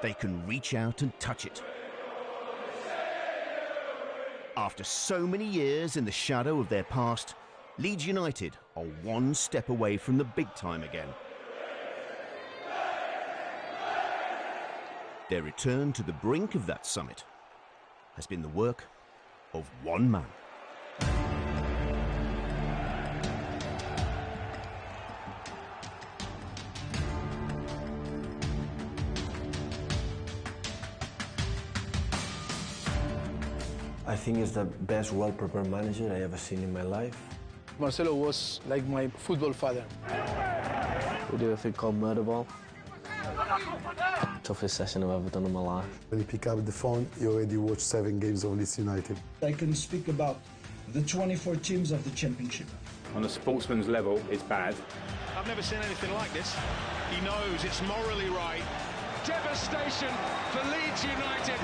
They can reach out and touch it. After so many years in the shadow of their past, Leeds United are one step away from the big time again. Their return to the brink of that summit has been the work of one man. I think he's the best well-prepared manager I ever seen in my life. Marcelo was like my football father. We do a thing called murder ball. Toughest session I've ever done in my life. When you pick up the phone, you already watched 7 games of Leeds United. I can speak about the 24 teams of the championship. On a sportsman's level, it's bad. I've never seen anything like this. He knows it's morally right. Devastation for Leeds United.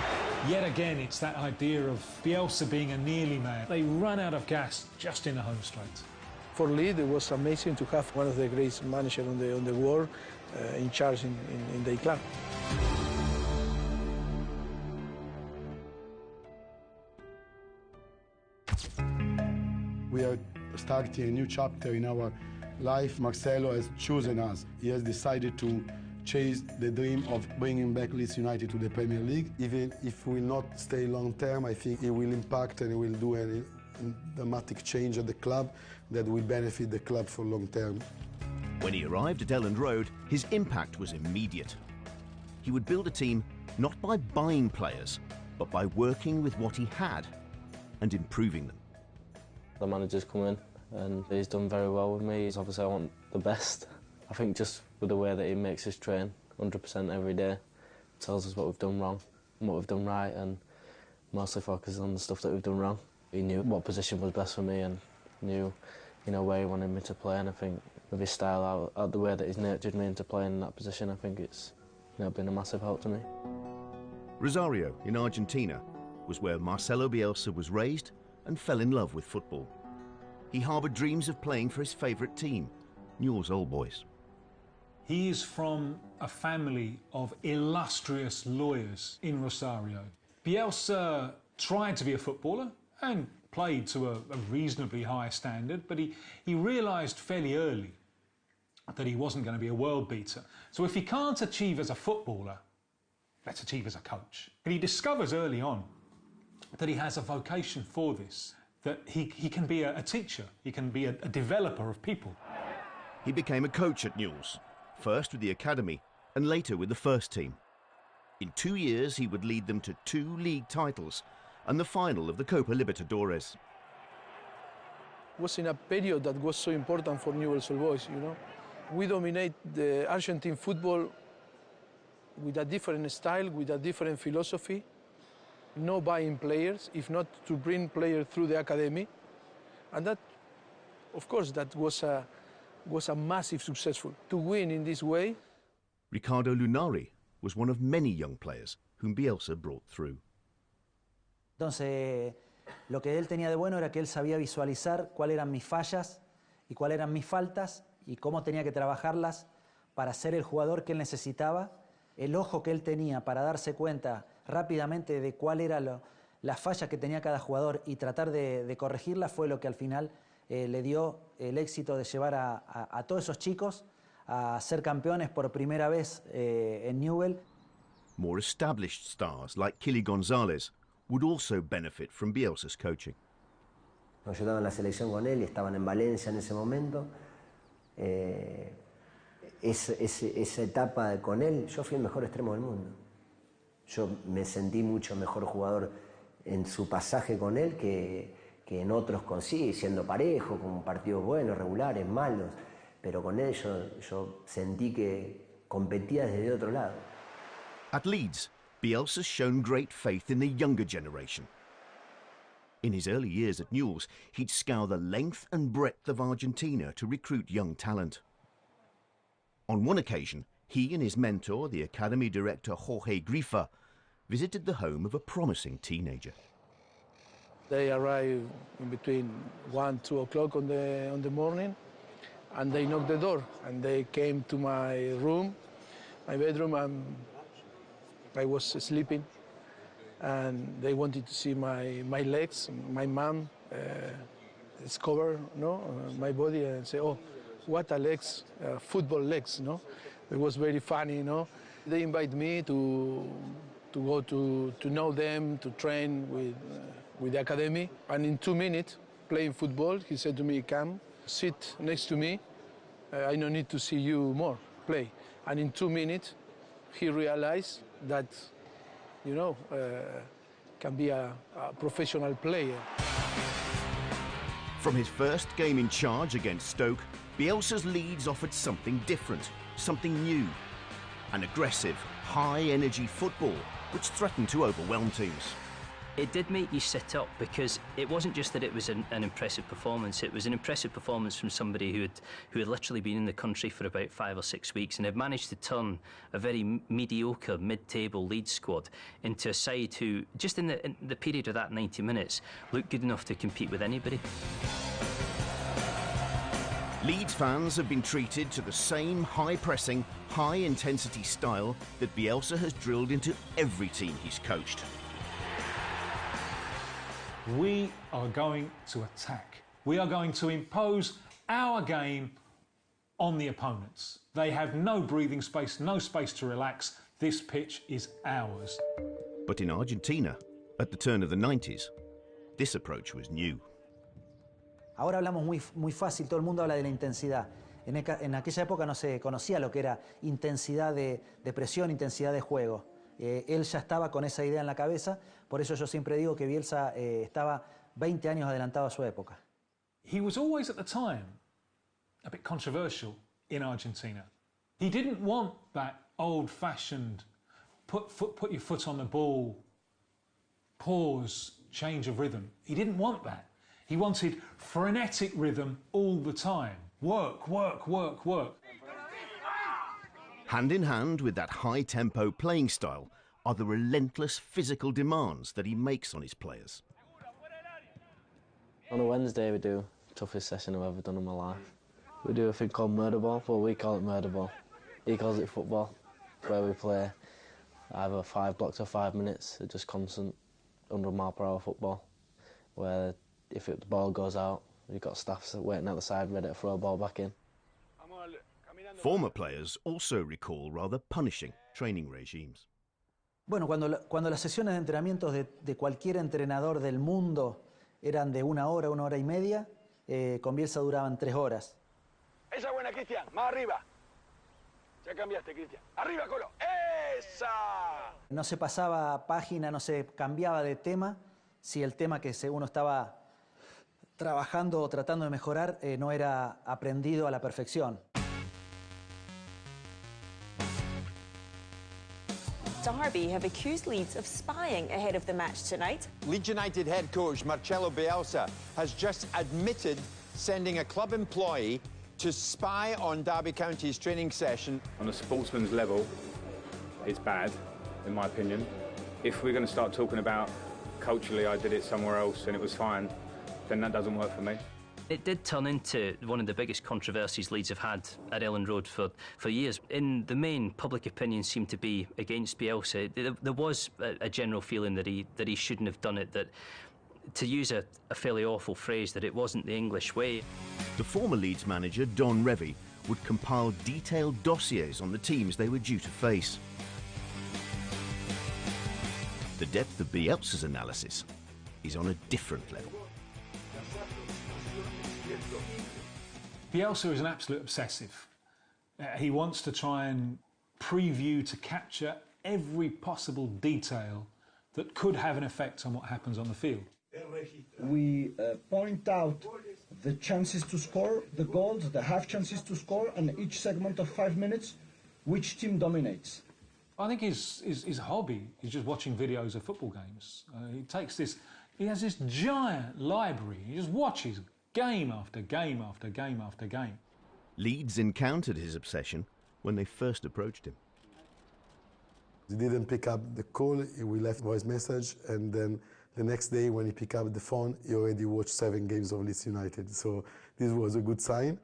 Yet again, it's that idea of Bielsa being a nearly man. They run out of gas just in the home straight. For Leeds, it was amazing to have one of the greatest managers on the world in charge in the club. We are starting a new chapter in our life. Marcelo has chosen us. He has decided to chase the dream of bringing back Leeds United to the Premier League. Even if we will not stay long term, I think it will impact and it will do a dramatic change at the club that will benefit the club for long term. When he arrived at Elland Road, his impact was immediate. He would build a team not by buying players, but by working with what he had and improving them. The manager's come in and he's done very well with me. Obviously I want the best. I think just with the way that he makes us train 100% every day, tells us what we've done wrong and what we've done right, and mostly focuses on the stuff that we've done wrong. He knew what position was best for me and knew, where he wanted me to play, and I think with his style, out the way that he's nurtured me into playing in that position, I think it's been a massive help to me. Rosario in Argentina was where Marcelo Bielsa was raised and fell in love with football. He harboured dreams of playing for his favourite team, Newell's Old Boys. He is from a family of illustrious lawyers in Rosario. Bielsa tried to be a footballer and played to a reasonably high standard, but he realised fairly early that he wasn't going to be a world beater. So if he can't achieve as a footballer, let's achieve as a coach. And he discovers early on that he has a vocation for this, that he can be a teacher, he can be a developer of people. He became a coach at Newell's, first with the academy and later with the first team. In 2 years, he would lead them to 2 league titles and the final of the Copa Libertadores. It was in a period that was so important for Newell's Old Boys, We dominate the Argentine football with a different style, with a different philosophy. No buying players, if not to bring players through the academy. And that, of course, that was a massive successful. To win in this way. Ricardo Lunari was one of many young players whom Bielsa brought through. Entonces, lo que él tenía de bueno era que él sabía visualizar cuáles eran mis fallas y cuáles eran mis faltas y cómo tenía que trabajarlas para ser el jugador que él necesitaba. El ojo que él tenía para darse cuenta rápidamente de cuál era la falla que tenía cada jugador y tratar de corregirla fue lo que al final le dio el éxito de llevar a todos esos chicos a ser campeones por primera vez en Newell. More established stars like Kili González would also benefit from Bielsa's coaching. Yo estaba en la selección con él y estaban en Valencia en ese momento. Esa etapa con él, yo fui el mejor extremo del mundo. Yo me sentí mucho mejor jugador en su pasaje con él que en otros consigue, siendo parejo, con partidos buenos, regulares, malos. Pero con él yo sentí que competía desde otro lado. At Leeds, Bielsa's shown great faith in the younger generation. In his early years at Newell's, he'd scour the length and breadth of Argentina to recruit young talent. On one occasion, he and his mentor, the academy director Jorge Grifa, visited the home of a promising teenager. They arrived in between 1, 2 o'clock on the morning, and they knocked the door, and they came to my room, my bedroom, and I was sleeping, and they wanted to see my legs. My mom discovered, my body, and say, "Oh, what a legs, football legs, It was very funny, They invite me to go to know them, to train with the academy, and in 2 minutes, playing football, he said to me, "Come, sit next to me. I don't need to see you more, play." And in 2 minutes, he realized that, can be a professional player. From his first game in charge against Stoke, Bielsa's Leeds offered something different, something new. An aggressive, high-energy football which threatened to overwhelm teams. It did make you sit up, because it wasn't just that it was an impressive performance. It was an impressive performance from somebody who had literally been in the country for about 5 or 6 weeks and had managed to turn a very mediocre mid-table Leeds squad into a side who, just in the period of that 90 minutes, looked good enough to compete with anybody. Leeds fans have been treated to the same high-pressing, high-intensity style that Bielsa has drilled into every team he's coached. We are going to attack. We are going to impose our game on the opponents. They have no breathing space, no space to relax. This pitch is ours. But in Argentina, at the turn of the 90s, this approach was new. Ahora hablamos muy fácil, todo el mundo habla de la intensidad. En aquella época no se conocía lo que era intensidad de presión, intensidad de juego. Él ya estaba con esa idea en la cabeza, por eso yo siempre digo que Bielsa estaba 20 años adelantado a su época. He was always at the time a bit controversial in Argentina. He didn't want that old-fashioned put your foot on the ball, pause, change of rhythm. He didn't want that. He wanted frenetic rhythm all the time. Work, work, work, work. Hand in hand with that high-tempo playing style are the relentless physical demands that he makes on his players. On a Wednesday we do the toughest session I've ever done in my life. We do a thing called murder ball, well we call it murder ball. He calls it football, where we play either 5 blocks or 5 minutes, just constant 100-mile-per-hour football, where if the ball goes out, you've got staff waiting at the side ready to throw a ball back in. Former players also recall rather punishing training regimes. Bueno, cuando las sesiones de entrenamientos de cualquier entrenador del mundo eran de 1 hora, 1 hora y media, con Bielsa duraban 3 horas. Esa buena, Cristian, más arriba. Ya cambiaste, Cristian. Arriba, Colo. ¡Esa! No se pasaba página, no se cambiaba de tema si el tema que uno estaba trabajando o tratando de mejorar no era aprendido a la perfección. Derby have accused Leeds of spying ahead of the match tonight. Leeds United head coach Marcelo Bielsa has just admitted sending a club employee to spy on Derby County's training session. On a sportsman's level, it's bad, in my opinion. If we're going to start talking about culturally I did it somewhere else and it was fine, then that doesn't work for me. It did turn into one of the biggest controversies Leeds have had at Elland Road for years. In the main, public opinion seemed to be against Bielsa. There was a general feeling that he shouldn't have done it, that, to use a fairly awful phrase, that it wasn't the English way. The former Leeds manager, Don Revie, would compile detailed dossiers on the teams they were due to face. The depth of Bielsa's analysis is on a different level. Bielsa is an absolute obsessive. He wants to try and preview, to capture every possible detail that could have an effect on what happens on the field. We point out the chances to score, the goals, the half chances to score, and each segment of 5 minutes, which team dominates. I think his hobby is just watching videos of football games. He has this giant library. He just watches game after game after game after game. Leeds encountered his obsession when they first approached him. He didn't pick up the call, we left voice message, and then the next day when he picked up the phone, he already watched 7 games of Leeds United. So this was a good sign.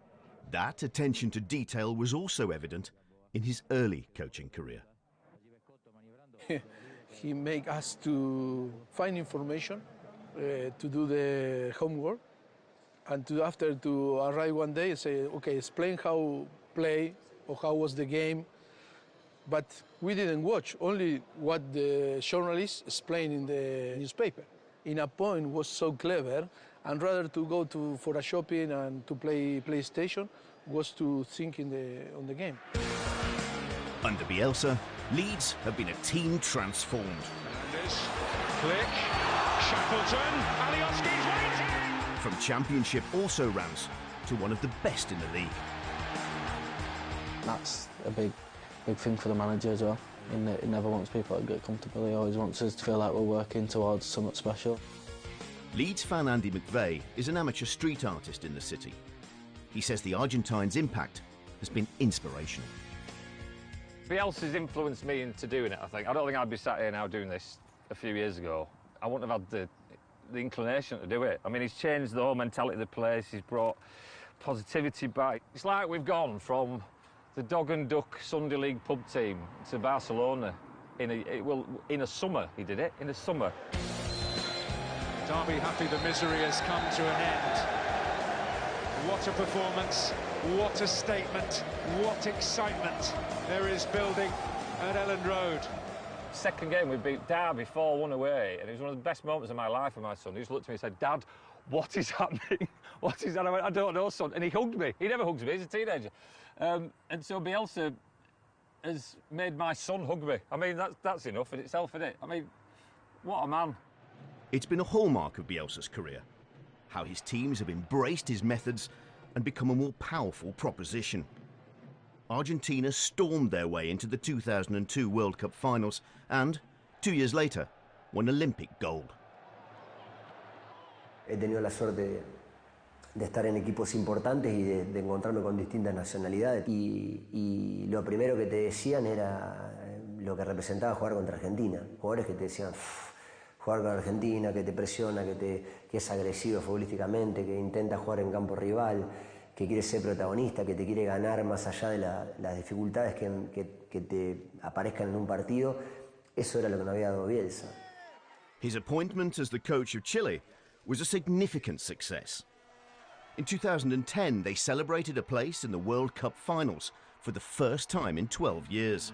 That attention to detail was also evident in his early coaching career. He make us to find information, to do the homework, and after to arrive one day and say, okay, explain how play or how was the game. But we didn't watch, only what the journalists explained in the newspaper. In a point was so clever, and rather to go for a shopping and to play PlayStation was to think on the game. Under Bielsa, Leeds have been a team transformed. Flick, Shackleton, Alioski's waiting! From championship also-rans to one of the best in the league. That's a big thing for the manager as well. He never wants people to get comfortable. He always wants us to feel like we're working towards something special. Leeds fan Andy McVeigh is an amateur street artist in the city. He says the Argentine's impact has been inspirational. Bielsa's influenced me into doing it, I think. I don't think I'd be sat here now doing this a few years ago. I wouldn't have had the inclination to do it. I mean, he's changed the whole mentality of the place. He's brought positivity back. It's like we've gone from the Dog and Duck Sunday League pub team to Barcelona in a summer. He did it in a summer. Derby happy the misery has come to an end. What a performance, what a statement, what excitement there is building at Elland Road. Second game, we beat Derby 4-1 away, and it was one of the best moments of my life for my son. He just looked at me and said, "Dad, what is happening? What is that?" I went, "I don't know, son." And he hugged me. He never hugs me, he's a teenager. And so Bielsa has made my son hug me. I mean, that's enough in itself, isn't it? I mean, what a man. It's been a hallmark of Bielsa's career, how his teams have embraced his methods and become a more powerful proposition. Argentina stormed their way into the 2002 World Cup finals and, 2 years later, won Olympic gold. He tenido la suerte de estar en equipos importantes y de encontrarme con distintas nacionalidades. Y lo primero que te decían era lo que representaba jugar contra Argentina. Jugadores que te decían, jugar con Argentina, que te presiona, que es agresivo futbolísticamente, que intenta jugar en campo rival, que quiere ser protagonista, que te quiere ganar más allá de las dificultades que te aparezcan en un partido. Eso era lo que nos había dado Bielsa. His appointment as the coach of Chile was a significant success. In 2010, they celebrated a place in the World Cup finals for the first time in 12 years.